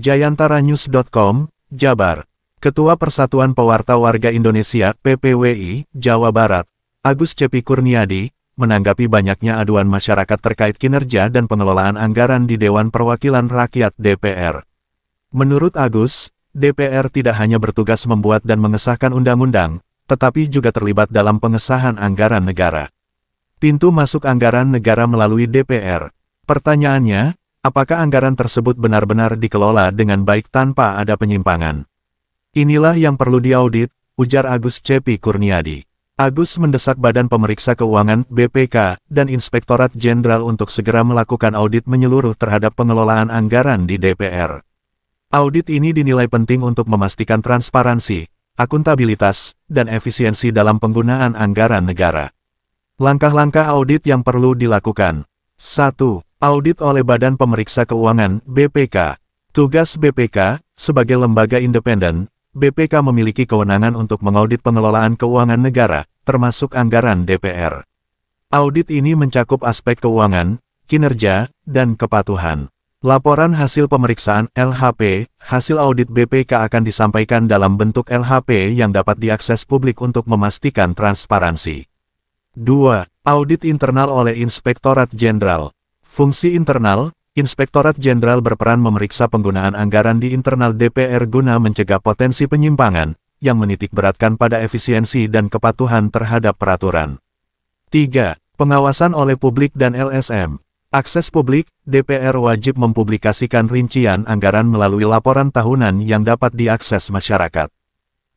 Jayantaranyus.com, Jabar. Ketua Persatuan Pewarta Warga Indonesia (PPWI) Jawa Barat, Agus Cepi Kurniadi, menanggapi banyaknya aduan masyarakat terkait kinerja dan pengelolaan anggaran di Dewan Perwakilan Rakyat (DPR). Menurut Agus, DPR tidak hanya bertugas membuat dan mengesahkan undang-undang, tetapi juga terlibat dalam pengesahan anggaran negara. Pintu masuk anggaran negara melalui DPR. Pertanyaannya, apakah anggaran tersebut benar-benar dikelola dengan baik tanpa ada penyimpangan? Inilah yang perlu diaudit, ujar Agus Cepi Kurniadi. Agus mendesak Badan Pemeriksa Keuangan (BPK) dan Inspektorat Jenderal untuk segera melakukan audit menyeluruh terhadap pengelolaan anggaran di DPR. Audit ini dinilai penting untuk memastikan transparansi, akuntabilitas, dan efisiensi dalam penggunaan anggaran negara. Langkah-langkah audit yang perlu dilakukan. 1. Audit oleh Badan Pemeriksa Keuangan (BPK). Tugas BPK, sebagai lembaga independen, BPK memiliki kewenangan untuk mengaudit pengelolaan keuangan negara, termasuk anggaran DPR. Audit ini mencakup aspek keuangan, kinerja, dan kepatuhan. Laporan hasil pemeriksaan (LHP), hasil audit BPK akan disampaikan dalam bentuk LHP yang dapat diakses publik untuk memastikan transparansi. 2. Audit internal oleh Inspektorat Jenderal. Fungsi internal, Inspektorat Jenderal berperan memeriksa penggunaan anggaran di internal DPR guna mencegah potensi penyimpangan, yang menitikberatkan pada efisiensi dan kepatuhan terhadap peraturan. 3. Pengawasan oleh publik dan LSM. Akses publik, DPR wajib mempublikasikan rincian anggaran melalui laporan tahunan yang dapat diakses masyarakat.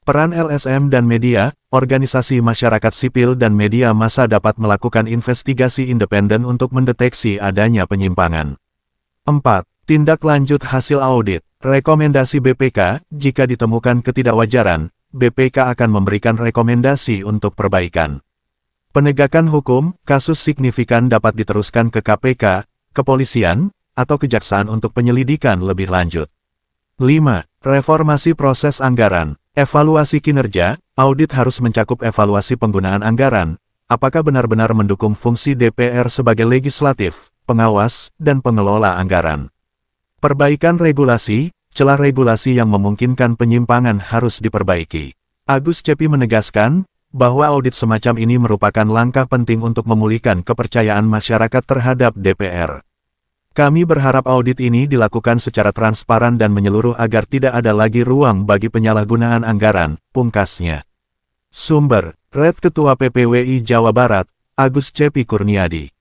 Peran LSM dan media, organisasi masyarakat sipil dan media massa dapat melakukan investigasi independen untuk mendeteksi adanya penyimpangan. 4. Tindak lanjut hasil audit. Rekomendasi BPK, jika ditemukan ketidakwajaran, BPK akan memberikan rekomendasi untuk perbaikan. Penegakan hukum, kasus signifikan dapat diteruskan ke KPK, kepolisian, atau kejaksaan untuk penyelidikan lebih lanjut. 5. Reformasi proses anggaran. Evaluasi kinerja, audit harus mencakup evaluasi penggunaan anggaran, apakah benar-benar mendukung fungsi DPR sebagai legislatif, pengawas, dan pengelola anggaran. Perbaikan regulasi, celah regulasi yang memungkinkan penyimpangan harus diperbaiki. Agus Cepi menegaskan, bahwa audit semacam ini merupakan langkah penting untuk memulihkan kepercayaan masyarakat terhadap DPR. Kami berharap audit ini dilakukan secara transparan dan menyeluruh agar tidak ada lagi ruang bagi penyalahgunaan anggaran, pungkasnya. Sumber, Red Ketua PPWI Jawa Barat, Agus Cepi Kurniadi.